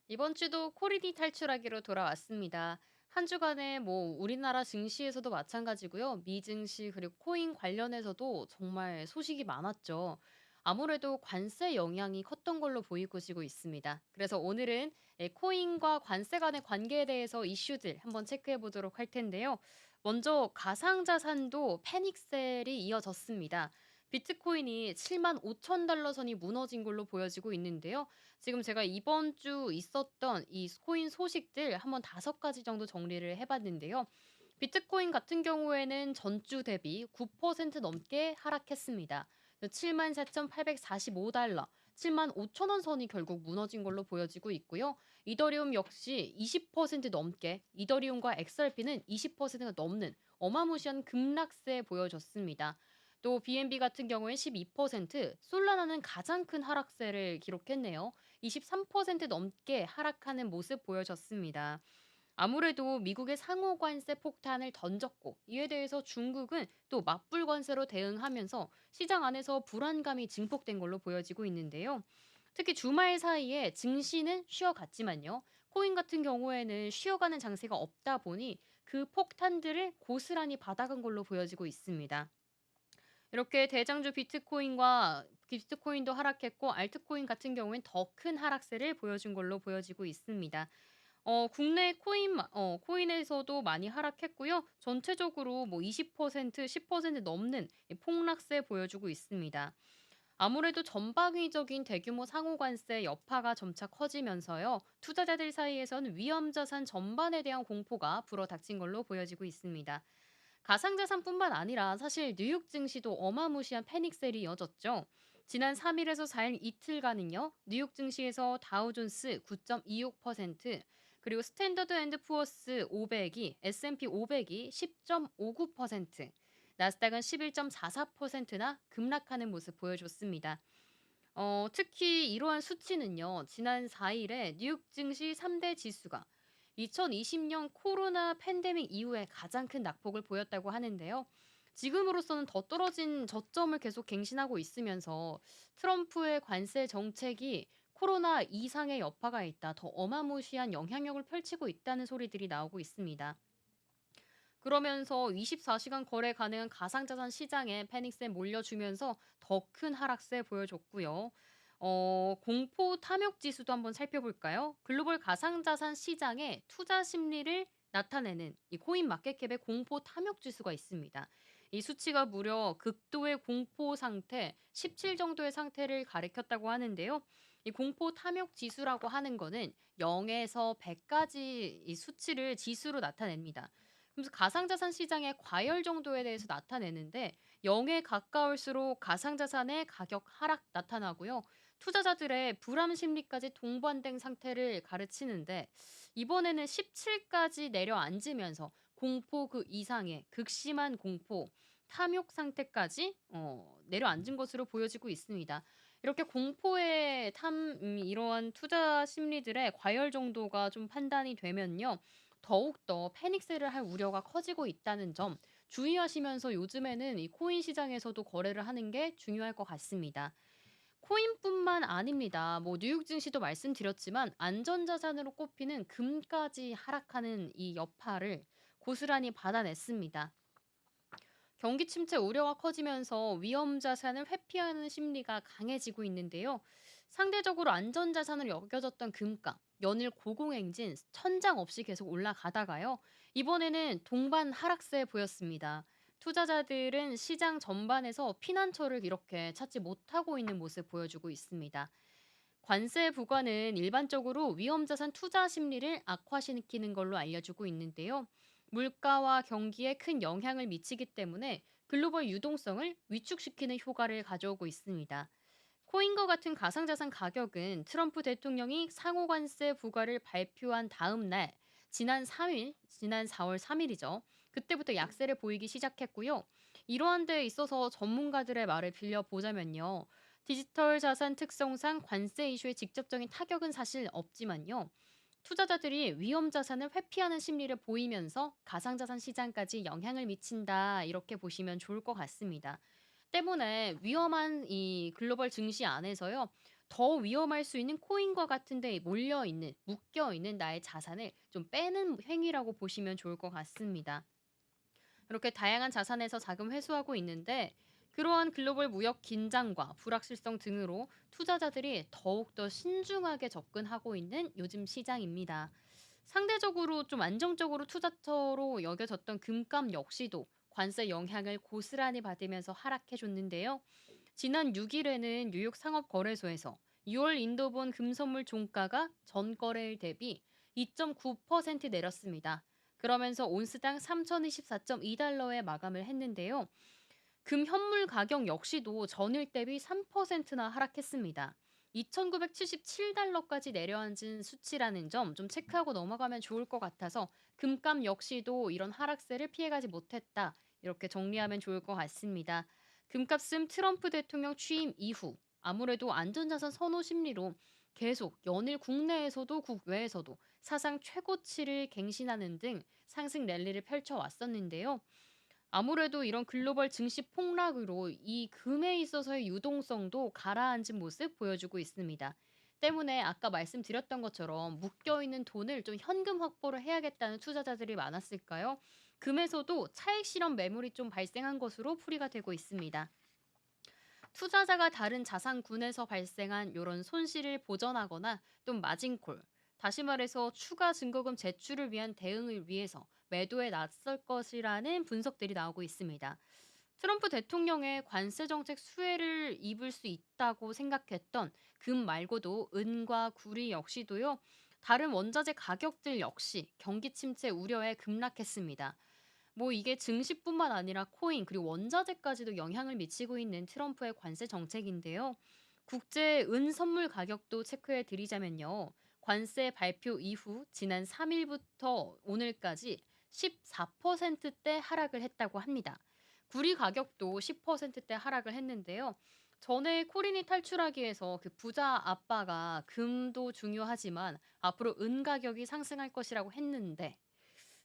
이번 주도 코리디 탈출하기로 돌아왔습니다. 한 주간에 우리나라 증시에서도 마찬가지고요. 미증시 그리고 코인 관련해서도 정말 소식이 많았죠. 아무래도 관세 영향이 컸던 걸로 보이고 있습니다. 그래서 오늘은 코인과 관세 간의 관계에 대해서 이슈들 한번 체크해 보도록 할 텐데요. 먼저 가상자산도 패닉셀이 이어졌습니다. 비트코인이 7만 5천 달러 선이 무너진 걸로 보여지고 있는데요. 지금 제가 이번 주 있었던 이 코인 소식들 한번 5가지 정도 정리를 해 봤는데요. 비트코인 같은 경우에는 전주 대비 9% 넘게 하락했습니다. 74,845 달러, 7만 5천 원 선이 결국 무너진 걸로 보여지고 있고요. 이더리움 역시 20% 넘게, 이더리움과 XRP는 20%가 넘는 어마무시한 급락세 보여줬습니다. 또 BNB 같은 경우엔 12%, 솔라나는 가장 큰 하락세를 기록했네요. 23% 넘게 하락하는 모습 보여졌습니다. 아무래도 미국의 상호 관세 폭탄을 던졌고 이에 대해서 중국은 또 맞불 관세로 대응하면서 시장 안에서 불안감이 증폭된 걸로 보여지고 있는데요. 특히 주말 사이에 증시는 쉬어갔지만요. 코인 같은 경우에는 쉬어가는 장세가 없다 보니 그 폭탄들을 고스란히 받아간 걸로 보여지고 있습니다. 이렇게 대장주 비트코인도 하락했고 알트코인 같은 경우엔 더 큰 하락세를 보여준 걸로 보여지고 있습니다. 국내 코인에서도 많이 하락했고요. 전체적으로 20% 10% 넘는 이 폭락세 보여주고 있습니다. 아무래도 전방위적인 대규모 상호 관세 여파가 점차 커지면서요. 투자자들 사이에선 위험 자산 전반에 대한 공포가 불어닥친 걸로 보여지고 있습니다. 가상자산뿐만 아니라 사실 뉴욕 증시도 어마무시한 패닉셀이 이어졌죠. 지난 3일에서 4일 이틀간은요. 뉴욕 증시에서 다우존스 9.26%, 그리고 스탠더드 앤드 푸어스 500이 S&P 500이 10.59%, 나스닥은 11.44%나 급락하는 모습 보여줬습니다. 특히 이러한 수치는요. 지난 4일에 뉴욕 증시 3대 지수가 2020년 코로나 팬데믹 이후에 가장 큰 낙폭을 보였다고 하는데요. 지금으로서는 더 떨어진 저점을 계속 갱신하고 있으면서 트럼프의 관세 정책이 코로나 이상의 여파가 있다, 더 어마무시한 영향력을 펼치고 있다는 소리들이 나오고 있습니다. 그러면서 24시간 거래 가능한 가상자산 시장에 패닉세 몰려주면서 더 큰 하락세 보여줬고요. 공포 탐욕 지수도 한번 살펴볼까요? 글로벌 가상자산 시장의 투자 심리를 나타내는 이 코인 마켓캡의 공포 탐욕 지수가 있습니다. 이 수치가 무려 극도의 공포 상태, 17 정도의 상태를 가리켰다고 하는데요. 이 공포 탐욕 지수라고 하는 거는 0에서 100까지 이 수치를 지수로 나타냅니다. 그래서 가상자산 시장의 과열 정도에 대해서 나타내는데 0에 가까울수록 가상자산의 가격 하락 나타나고요. 투자자들의 불안 심리까지 동반된 상태를 가르치는데 이번에는 17까지 내려앉으면서 공포 그 이상의 극심한 공포, 탐욕 상태까지 내려앉은 것으로 보여지고 있습니다. 이렇게 공포의 이러한 투자 심리들의 과열 정도가 좀 판단이 되면요. 더욱더 패닉세를 할 우려가 커지고 있다는 점 주의하시면서 요즘에는 이 코인 시장에서도 거래를 하는 게 중요할 것 같습니다. 코인뿐만 아닙니다. 뉴욕 증시도 말씀드렸지만 안전자산으로 꼽히는 금까지 하락하는 이 여파를 고스란히 받아냈습니다. 경기 침체 우려가 커지면서 위험 자산을 회피하는 심리가 강해지고 있는데요. 상대적으로 안전 자산으로 여겨졌던 금가, 연일 고공행진, 천장 없이 계속 올라가다가요. 이번에는 동반 하락세 보였습니다. 투자자들은 시장 전반에서 피난처를 이렇게 찾지 못하고 있는 모습 보여주고 있습니다. 관세 부과는 일반적으로 위험자산 투자 심리를 악화시키는 걸로 알려지고 있는데요. 물가와 경기에 큰 영향을 미치기 때문에 글로벌 유동성을 위축시키는 효과를 가져오고 있습니다. 코인과 같은 가상자산 가격은 트럼프 대통령이 상호관세 부과를 발표한 다음 날, 지난 4월 3일이죠. 그때부터 약세를 보이기 시작했고요. 이러한 데에 있어서 전문가들의 말을 빌려보자면요. 디지털 자산 특성상 관세 이슈의 직접적인 타격은 사실 없지만요. 투자자들이 위험 자산을 회피하는 심리를 보이면서 가상자산 시장까지 영향을 미친다, 이렇게 보시면 좋을 것 같습니다. 때문에 위험한 이 글로벌 증시 안에서요. 더 위험할 수 있는 코인과 같은 데에 몰려 있는, 묶여 있는 나의 자산을 좀 빼는 행위라고 보시면 좋을 것 같습니다. 이렇게 다양한 자산에서 자금 회수하고 있는데 그러한 글로벌 무역 긴장과 불확실성 등으로 투자자들이 더욱더 신중하게 접근하고 있는 요즘 시장입니다. 상대적으로 좀 안정적으로 투자처로 여겨졌던 금값 역시도 관세 영향을 고스란히 받으면서 하락해 줬는데요. 지난 6일에는 뉴욕 상업거래소에서 6월 인도본 금선물 종가가 전거래일 대비 2.9% 내렸습니다. 그러면서 온스당 3,024.2달러에 마감을 했는데요. 금 현물 가격 역시도 전일 대비 3%나 하락했습니다. 2,977달러까지 내려앉은 수치라는 점 좀 체크하고 넘어가면 좋을 것 같아서 금값 역시도 이런 하락세를 피해가지 못했다. 이렇게 정리하면 좋을 것 같습니다. 금값은 트럼프 대통령 취임 이후 아무래도 안전자산 선호 심리로 계속 연일 국내에서도 국외에서도 사상 최고치를 갱신하는 등 상승 랠리를 펼쳐왔었는데요. 아무래도 이런 글로벌 증시 폭락으로 이 금에 있어서의 유동성도 가라앉은 모습 보여주고 있습니다. 때문에 아까 말씀드렸던 것처럼 묶여있는 돈을 좀 현금 확보를 해야겠다는 투자자들이 많았을까요? 금에서도 차익 실현 매물이 좀 발생한 것으로 풀이가 되고 있습니다. 투자자가 다른 자산군에서 발생한 이런 손실을 보전하거나 또 마진콜, 다시 말해서 추가 증거금 제출을 위한 대응을 위해서 매도에 나설 것이라는 분석들이 나오고 있습니다. 트럼프 대통령의 관세 정책 수혜를 입을 수 있다고 생각했던 금 말고도 은과 구리 역시도요. 다른 원자재 가격들 역시 경기 침체 우려에 급락했습니다. 뭐 이게 증시뿐만 아니라 코인 그리고 원자재까지도 영향을 미치고 있는 트럼프의 관세 정책인데요. 국제 은 선물 가격도 체크해 드리자면요. 관세 발표 이후 지난 3일부터 오늘까지 14%대 하락을 했다고 합니다. 구리 가격도 10%대 하락을 했는데요. 전에 코린이 탈출하기 위해서 그 부자 아빠가 금도 중요하지만 앞으로 은 가격이 상승할 것이라고 했는데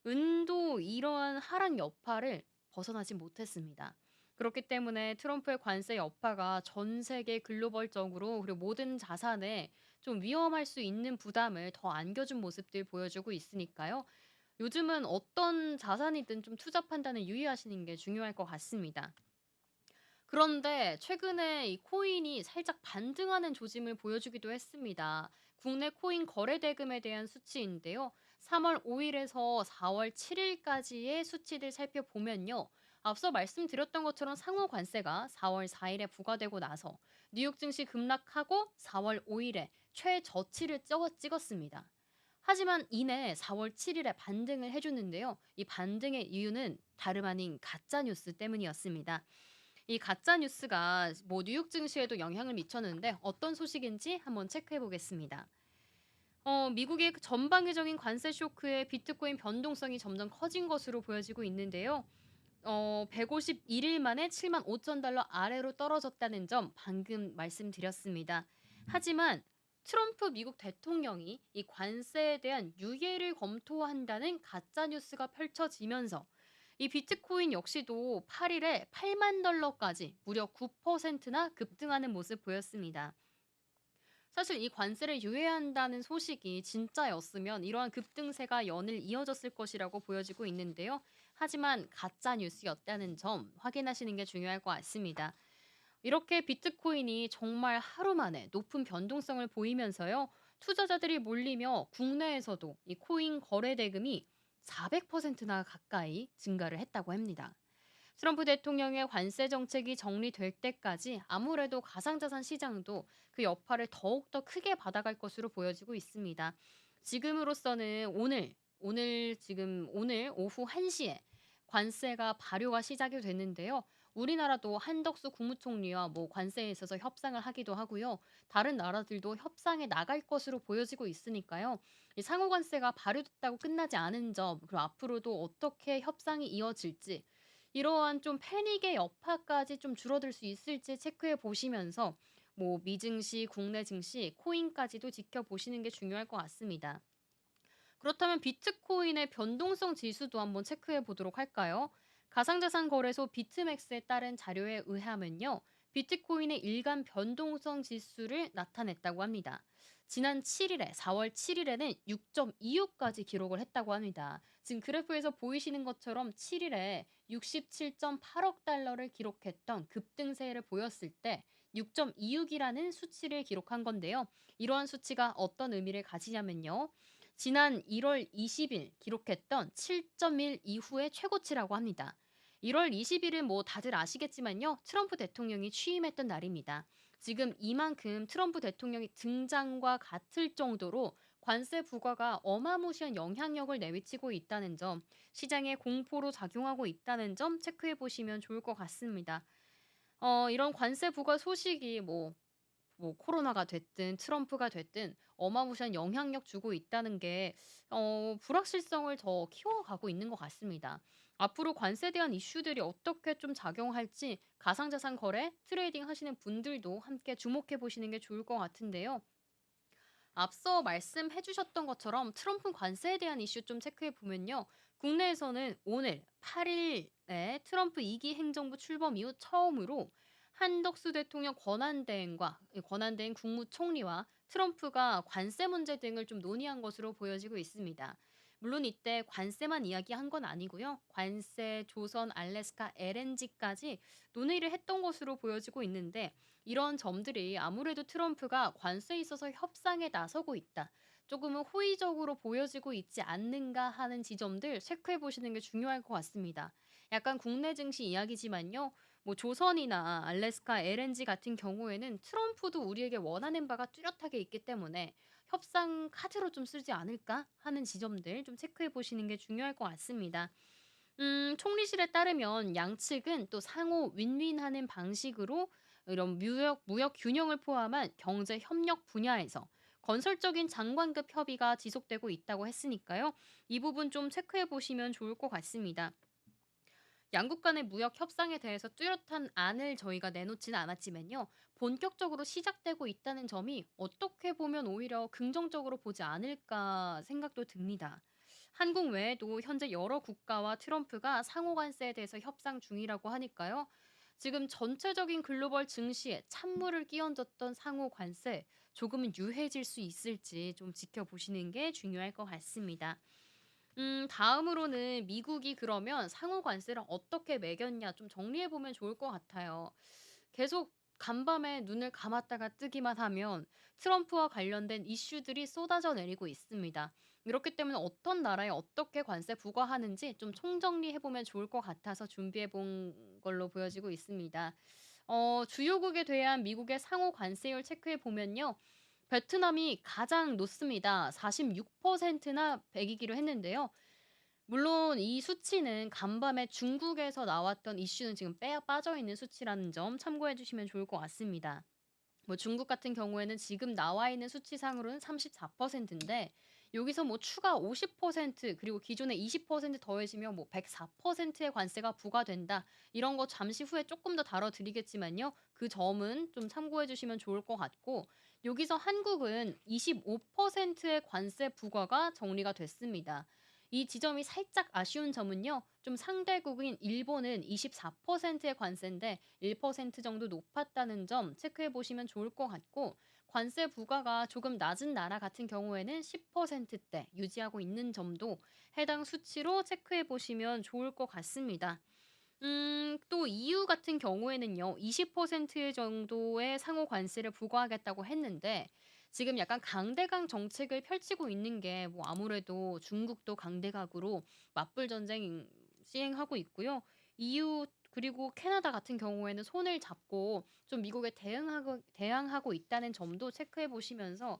은도 이러한 하락 여파를 벗어나지 못했습니다. 그렇기 때문에 트럼프의 관세 여파가 전 세계 글로벌적으로 그리고 모든 자산에 좀 위험할 수 있는 부담을 더 안겨준 모습들 보여주고 있으니까요. 요즘은 어떤 자산이든 좀 투자 판단에 유의하시는 게 중요할 것 같습니다. 그런데 최근에 이 코인이 살짝 반등하는 조짐을 보여주기도 했습니다. 국내 코인 거래 대금에 대한 수치인데요. 3월 5일에서 4월 7일까지의 수치들 살펴보면요. 앞서 말씀드렸던 것처럼 상호 관세가 4월 4일에 부과되고 나서 뉴욕 증시 급락하고 4월 5일에 최저치를 찍었습니다. 하지만 이내 4월 7일에 반등을 해줬는데요. 이 반등의 이유는 다름 아닌 가짜 뉴스 때문이었습니다. 이 가짜 뉴스가 뭐 뉴욕 증시에도 영향을 미쳤는데 어떤 소식인지 한번 체크해 보겠습니다. 미국의 그 전방위적인 관세 쇼크에 비트코인 변동성이 점점 커진 것으로 보여지고 있는데요. 151일 만에 7만 5천 달러 아래로 떨어졌다는 점 방금 말씀드렸습니다. 하지만 트럼프 미국 대통령이 이 관세에 대한 유예를 검토한다는 가짜 뉴스가 펼쳐지면서 이 비트코인 역시도 8일에 8만 달러까지 무려 9%나 급등하는 모습 보였습니다. 사실 이 관세를 유예한다는 소식이 진짜였으면 이러한 급등세가 연일 이어졌을 것이라고 보여지고 있는데요. 하지만 가짜 뉴스였다는 점 확인하시는 게 중요할 것 같습니다. 이렇게 비트코인이 정말 하루 만에 높은 변동성을 보이면서요. 투자자들이 몰리며 국내에서도 이 코인 거래 대금이 400%나 가까이 증가를 했다고 합니다. 트럼프 대통령의 관세 정책이 정리될 때까지 아무래도 가상자산 시장도 그 여파를 더욱더 크게 받아갈 것으로 보여지고 있습니다. 지금으로서는 오늘 오후 1시에 관세가 발효가 시작이 됐는데요. 우리나라도 한덕수 국무총리와 뭐 관세에 있어서 협상을 하기도 하고요. 다른 나라들도 협상에 나갈 것으로 보여지고 있으니까요. 이 상호 관세가 발효됐다고 끝나지 않은 점, 그리고 앞으로도 어떻게 협상이 이어질지 이러한 좀 패닉의 여파까지 좀 줄어들 수 있을지 체크해 보시면서 뭐 미증시, 국내 증시, 코인까지도 지켜보시는 게 중요할 것 같습니다. 그렇다면 비트코인의 변동성 지수도 한번 체크해 보도록 할까요? 가상자산 거래소 비트맥스에 따른 자료에 의하면요. 비트코인의 일간 변동성 지수를 나타냈다고 합니다. 지난 7일에 4월 7일에는 6.26까지 기록을 했다고 합니다. 지금 그래프에서 보이시는 것처럼 7일에 67.8억 달러를 기록했던 급등세를 보였을 때 6.26이라는 수치를 기록한 건데요. 이러한 수치가 어떤 의미를 가지냐면요. 지난 1월 20일 기록했던 7.1 이후의 최고치라고 합니다. 1월 20일은 뭐 다들 아시겠지만요. 트럼프 대통령이 취임했던 날입니다. 지금 이만큼 트럼프 대통령이 등장과 같을 정도로 관세 부과가 어마무시한 영향력을 내미치고 있다는 점, 시장에 공포로 작용하고 있다는 점 체크해 보시면 좋을 것 같습니다. 이런 관세 부과 소식이 뭐 코로나가 됐든 트럼프가 됐든 어마무시한 영향력 주고 있다는 게 불확실성을 더 키워가고 있는 것 같습니다. 앞으로 관세에 대한 이슈들이 어떻게 좀 작용할지 가상자산 거래, 트레이딩 하시는 분들도 함께 주목해 보시는 게 좋을 것 같은데요. 앞서 말씀해 주셨던 것처럼 트럼프 관세에 대한 이슈 좀 체크해 보면요. 국내에서는 오늘 8일에 트럼프 2기 행정부 출범 이후 처음으로 한덕수 대통령 권한대행 국무총리와 트럼프가 관세 문제 등을 좀 논의한 것으로 보여지고 있습니다. 물론 이때 관세만 이야기한 건 아니고요. 관세, 조선, 알래스카, LNG까지 논의를 했던 것으로 보여지고 있는데 이런 점들이 아무래도 트럼프가 관세에 있어서 협상에 나서고 있다. 조금은 호의적으로 보여지고 있지 않는가 하는 지점들 체크해 보시는 게 중요할 것 같습니다. 약간 국내 증시 이야기지만요. 뭐 조선이나 알래스카 LNG 같은 경우에는 트럼프도 우리에게 원하는 바가 뚜렷하게 있기 때문에 협상 카드로 좀 쓰지 않을까 하는 지점들 좀 체크해 보시는 게 중요할 것 같습니다. 총리실에 따르면 양측은 또 상호 윈윈하는 방식으로 이런 무역 균형을 포함한 경제 협력 분야에서 건설적인 장관급 협의가 지속되고 있다고 했으니까요. 이 부분 좀 체크해 보시면 좋을 것 같습니다. 양국 간의 무역 협상에 대해서 뚜렷한 안을 저희가 내놓지는 않았지만요. 본격적으로 시작되고 있다는 점이 어떻게 보면 오히려 긍정적으로 보지 않을까 생각도 듭니다. 한국 외에도 현재 여러 국가와 트럼프가 상호 관세에 대해서 협상 중이라고 하니까요. 지금 전체적인 글로벌 증시에 찬물을 끼얹었던 상호 관세 조금은 유해질 수 있을지 좀 지켜보시는 게 중요할 것 같습니다. 다음으로는 미국이 그러면 상호 관세를 어떻게 매겼냐 좀 정리해 보면 좋을 것 같아요. 계속 간밤에 눈을 감았다가 뜨기만 하면 트럼프와 관련된 이슈들이 쏟아져 내리고 있습니다. 이렇기 때문에 어떤 나라에 어떻게 관세 부과하는지 좀 총정리해 보면 좋을 것 같아서 준비해 본 걸로 보여지고 있습니다. 주요국에 대한 미국의 상호 관세율 체크해 보면요. 베트남이 가장 높습니다. 46%나 매기기로 했는데요. 물론 이 수치는 간밤에 중국에서 나왔던 이슈는 지금 빠져 있는 수치라는 점 참고해 주시면 좋을 것 같습니다. 뭐 중국 같은 경우에는 지금 나와 있는 수치상으로는 34%인데 여기서 뭐 추가 50% 그리고 기존에 20% 더해지면 뭐 104%의 관세가 부과된다. 이런 거 잠시 후에 조금 더 다뤄드리겠지만요. 그 점은 좀 참고해 주시면 좋을 것 같고 여기서 한국은 25%의 관세 부과가 정리가 됐습니다. 이 지점이 살짝 아쉬운 점은요. 좀 상대국인 일본은 24%의 관세인데 1% 정도 높았다는 점 체크해 보시면 좋을 것 같고 관세 부과가 조금 낮은 나라 같은 경우에는 10%대 유지하고 있는 점도 해당 수치로 체크해 보시면 좋을 것 같습니다. 또 EU 같은 경우에는요. 20% 정도의 상호 관세를 부과하겠다고 했는데 지금 약간 강대강 정책을 펼치고 있는 게 뭐 아무래도 중국도 강대강으로 맞불 전쟁 시행하고 있고요. EU 그리고 캐나다 같은 경우에는 손을 잡고 좀 미국에 대항하고 있다는 점도 체크해 보시면서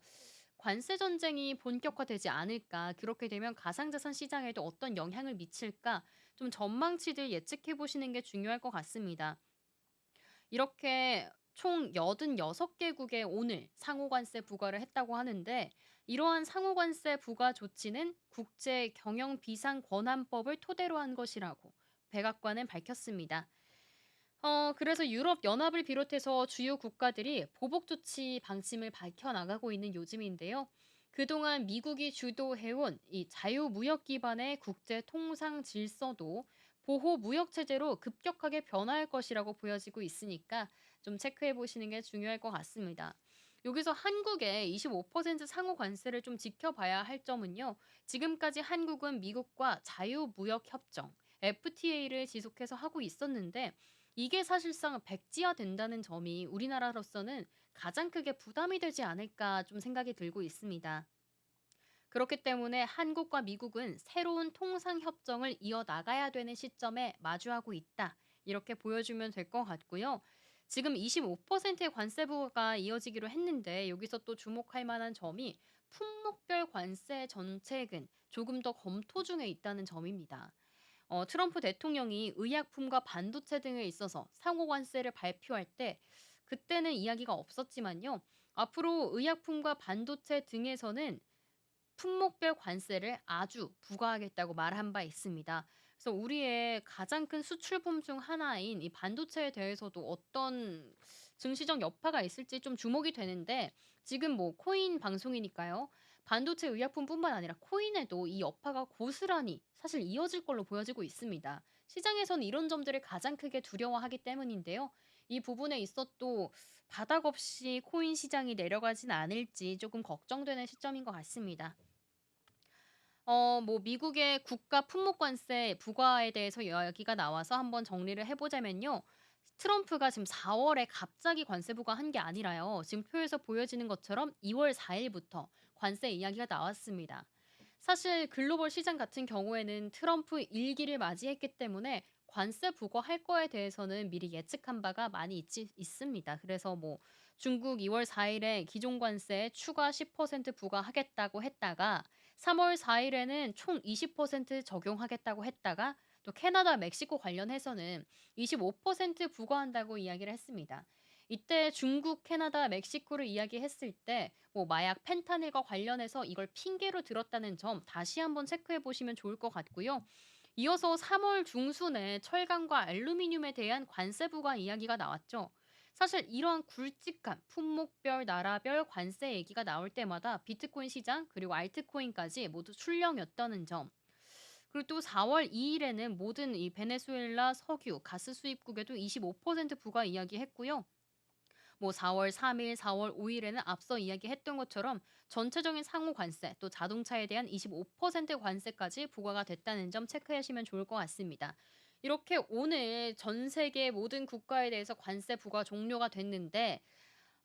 관세 전쟁이 본격화되지 않을까, 그렇게 되면 가상자산 시장에도 어떤 영향을 미칠까 좀 전망치들 예측해 보시는 게 중요할 것 같습니다. 이렇게 총 86개국에 오늘 상호관세 부과를 했다고 하는데 이러한 상호관세 부과 조치는 국제경영비상권한법을 토대로 한 것이라고 백악관은 밝혔습니다. 그래서 유럽 연합을 비롯해서 주요 국가들이 보복 조치 방침을 밝혀 나가고 있는 요즘인데요. 그동안 미국이 주도해온 이 자유무역 기반의 국제 통상 질서도 보호 무역 체제로 급격하게 변화할 것이라고 보여지고 있으니까 좀 체크해 보시는 게 중요할 것 같습니다. 여기서 한국의 25% 상호 관세를 좀 지켜봐야 할 점은요. 지금까지 한국은 미국과 자유무역협정, FTA를 지속해서 하고 있었는데 이게 사실상 백지화된다는 점이 우리나라로서는 가장 크게 부담이 되지 않을까 좀 생각이 들고 있습니다. 그렇기 때문에 한국과 미국은 새로운 통상 협정을 이어나가야 되는 시점에 마주하고 있다. 이렇게 보여주면 될 것 같고요. 지금 25%의 관세 부과가 이어지기로 했는데 여기서 또 주목할 만한 점이 품목별 관세 정책은 조금 더 검토 중에 있다는 점입니다. 트럼프 대통령이 의약품과 반도체 등에 있어서 상호 관세를 발표할 때 그때는 이야기가 없었지만요. 앞으로 의약품과 반도체 등에서는 품목별 관세를 아주 부과하겠다고 말한 바 있습니다. 그래서 우리의 가장 큰 수출품 중 하나인 이 반도체에 대해서도 어떤 증시적 여파가 있을지 좀 주목이 되는데 지금 뭐 코인 방송이니까요. 반도체 의약품뿐만 아니라 코인에도 이 여파가 고스란히 사실 이어질 걸로 보여지고 있습니다. 시장에서는 이런 점들을 가장 크게 두려워하기 때문인데요. 이 부분에 있어 또 바닥 없이 코인 시장이 내려가진 않을지 조금 걱정되는 시점인 것 같습니다. 뭐 미국의 국가 품목 관세 부과에 대해서 이야기가 나와서 한번 정리를 해 보자면요. 트럼프가 지금 4 월에 갑자기 관세 부과한 게 아니라요. 지금 표에서 보여지는 것처럼 2월 4 일부터 관세 이야기가 나왔습니다. 사실 글로벌 시장 같은 경우에는 트럼프 일기를 맞이했기 때문에 관세 부과할 거에 대해서는 미리 예측한 바가 많이 있습니다. 그래서 뭐 중국 2월 4 일에 기존 관세 추가 10% 부과하겠다고 했다가 3월 4 일에는 총 20% 적용하겠다고 했다가 또 캐나다, 멕시코 관련해서는 25% 부과한다고 이야기를 했습니다. 이때 중국, 캐나다, 멕시코를 이야기했을 때 뭐 마약 펜타닐과 관련해서 이걸 핑계로 들었다는 점 다시 한번 체크해 보시면 좋을 것 같고요. 이어서 3월 중순에 철강과 알루미늄에 대한 관세 부과 이야기가 나왔죠. 사실 이러한 굵직한 품목별, 나라별 관세 얘기가 나올 때마다 비트코인 시장 그리고 알트코인까지 모두 출렁였다는 점. 그리고 또 4월 2 일에는 모든 이 베네수엘라 석유, 가스 수입국에도 25% 부과 이야기했고요. 뭐 4월 3 일, 4월 5 일에는 앞서 이야기했던 것처럼 전체적인 상호 관세, 또 자동차에 대한 25% 관세까지 부과가 됐다는 점 체크하시면 좋을 것 같습니다. 이렇게 오늘 전 세계 모든 국가에 대해서 관세 부과 종료가 됐는데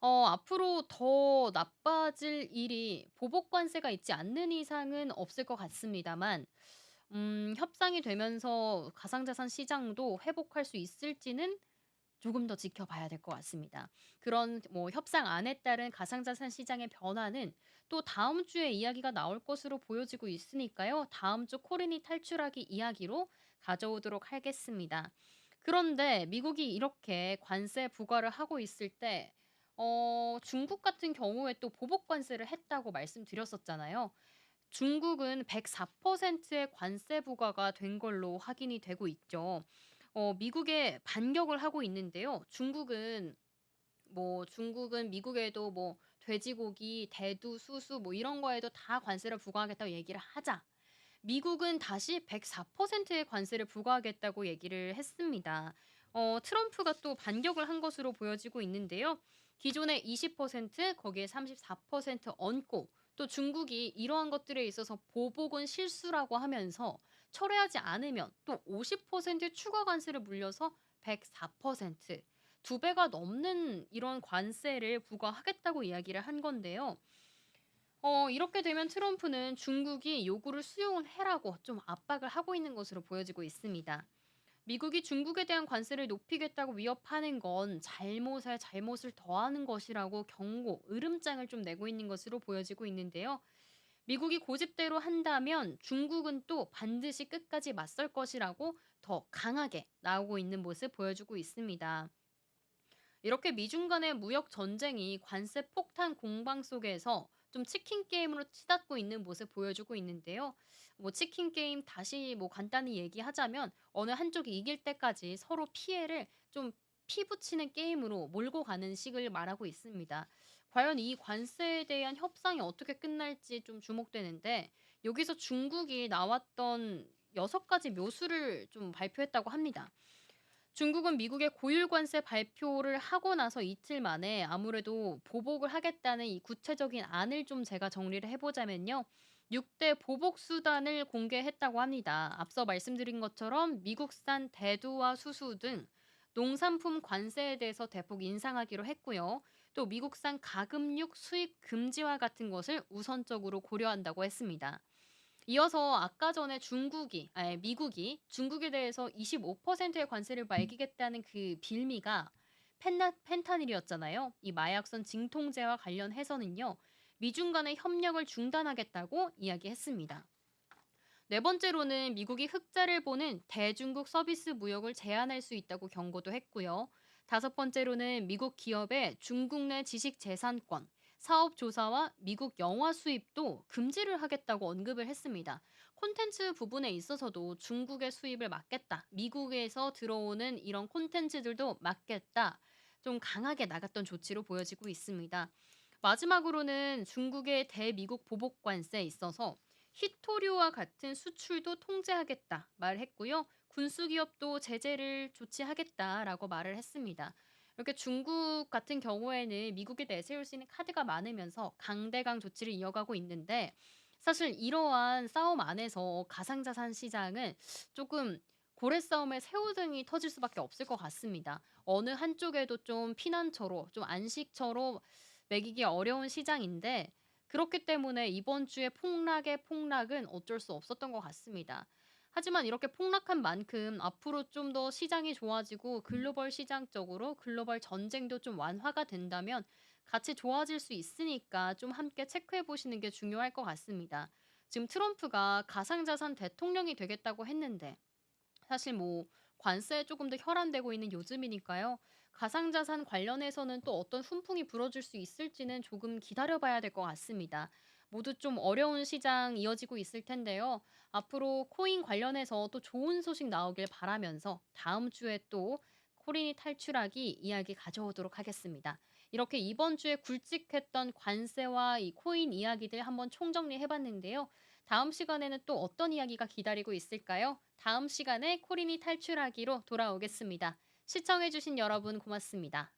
앞으로 더 나빠질 일이 보복 관세가 있지 않는 이상은 없을 것 같습니다만 협상이 되면서 가상자산 시장도 회복할 수 있을지는 조금 더 지켜봐야 될 것 같습니다. 그런 뭐 협상안에 따른 가상자산 시장의 변화는 또 다음 주에 이야기가 나올 것으로 보여지고 있으니까요. 다음 주 코린이 탈출하기 이야기로 가져오도록 하겠습니다. 그런데 미국이 이렇게 관세 부과를 하고 있을 때 중국 같은 경우에 또 보복 관세를 했다고 말씀드렸었잖아요. 중국은 104%의 관세 부과가 된 걸로 확인이 되고 있죠. 미국에 반격을 하고 있는데요. 중국은 미국에도 뭐 돼지고기, 대두, 수수 뭐 이런 거에도 다 관세를 부과하겠다고 얘기를 하자 미국은 다시 104%의 관세를 부과하겠다고 얘기를 했습니다. 트럼프가 또 반격을 한 것으로 보여지고 있는데요. 기존의 20% 거기에 34% 얹고 또 중국이 이러한 것들에 있어서 보복은 실수라고 하면서 철회하지 않으면 또 50% 추가 관세를 물려서 104%, 두 배가 넘는 이런 관세를 부과하겠다고 이야기를 한 건데요. 이렇게 되면 트럼프는 중국이 요구를 수용을 해라고 좀 압박을 하고 있는 것으로 보여지고 있습니다. 미국이 중국에 대한 관세를 높이겠다고 위협하는 건 잘못에 잘못을 더하는 것이라고 경고, 으름장을 좀 내고 있는 것으로 보여지고 있는데요. 미국이 고집대로 한다면 중국은 또 반드시 끝까지 맞설 것이라고 더 강하게 나오고 있는 모습 보여주고 있습니다. 이렇게 미중 간의 무역 전쟁이 관세 폭탄 공방 속에서 좀 치킨 게임으로 치닫고 있는 모습 보여주고 있는데요. 뭐 치킨 게임 다시 뭐 간단히 얘기하자면 어느 한쪽이 이길 때까지 서로 피해를 좀 피부치는 게임으로 몰고 가는 식을 말하고 있습니다. 과연 이 관세에 대한 협상이 어떻게 끝날지 좀 주목되는데 여기서 중국이 나왔던 6가지 묘수를 좀 발표했다고 합니다. 중국은 미국의 고율 관세 발표를 하고 나서 이틀 만에 아무래도 보복을 하겠다는 이 구체적인 안을 좀 제가 정리를 해 보자면요. 6대 보복 수단을 공개했다고 합니다. 앞서 말씀드린 것처럼 미국산 대두와 수수 등 농산품 관세에 대해서 대폭 인상하기로 했고요. 또 미국산 가금육 수입 금지와 같은 것을 우선적으로 고려한다고 했습니다. 이어서 아까 전에 미국이 중국에 대해서 25%의 관세를 매기겠다는 그 빌미가 펜타닐이었잖아요. 이 마약성 진통제와 관련해서는요. 미중 간의 협력을 중단하겠다고 이야기했습니다. 네 번째로는 미국이 흑자를 보는 대중국 서비스 무역을 제한할 수 있다고 경고도 했고요. 다섯 번째로는 미국 기업의 중국 내 지식 재산권, 사업 조사와 미국 영화 수입도 금지를 하겠다고 언급을 했습니다. 콘텐츠 부분에 있어서도 중국의 수입을 막겠다. 미국에서 들어오는 이런 콘텐츠들도 막겠다. 좀 강하게 나갔던 조치로 보여지고 있습니다. 마지막으로는 중국의 대미국 보복 관세에 있어서 히토류와 같은 수출도 통제하겠다 말했고요. 군수 기업도 제재를 조치하겠다라고 말을 했습니다. 이렇게 중국 같은 경우에는 미국에 내세울 수 있는 카드가 많으면서 강대강 조치를 이어가고 있는데 사실 이러한 싸움 안에서 가상자산 시장은 조금 고래 싸움에 새우등이 터질 수밖에 없을 것 같습니다. 어느 한쪽에도 좀 피난처로 좀 안식처로 매기기 어려운 시장인데 그렇기 때문에 이번 주에 폭락의 폭락은 어쩔 수 없었던 것 같습니다. 하지만 이렇게 폭락한 만큼 앞으로 좀 더 시장이 좋아지고 글로벌 시장적으로 글로벌 전쟁도 좀 완화가 된다면 같이 좋아질 수 있으니까 좀 함께 체크해 보시는 게 중요할 것 같습니다. 지금 트럼프가 가상자산 대통령이 되겠다고 했는데 사실 뭐 관세에 조금 더 혈안되고 있는 요즘이니까요. 가상자산 관련해서는 또 어떤 훈풍이 불어줄 수 있을지는 조금 기다려 봐야 될 것 같습니다. 모두 좀 어려운 시장 이어지고 있을 텐데요. 앞으로 코인 관련해서 또 좋은 소식 나오길 바라면서 다음 주에 또 코린이 탈출하기 이야기 가져오도록 하겠습니다. 이렇게 이번 주에 굵직했던 관세와 이 코인 이야기들 한번 총정리해 봤는데요. 다음 시간에는 또 어떤 이야기가 기다리고 있을까요? 다음 시간에 코린이 탈출하기로 돌아오겠습니다. 시청해주신 여러분 고맙습니다.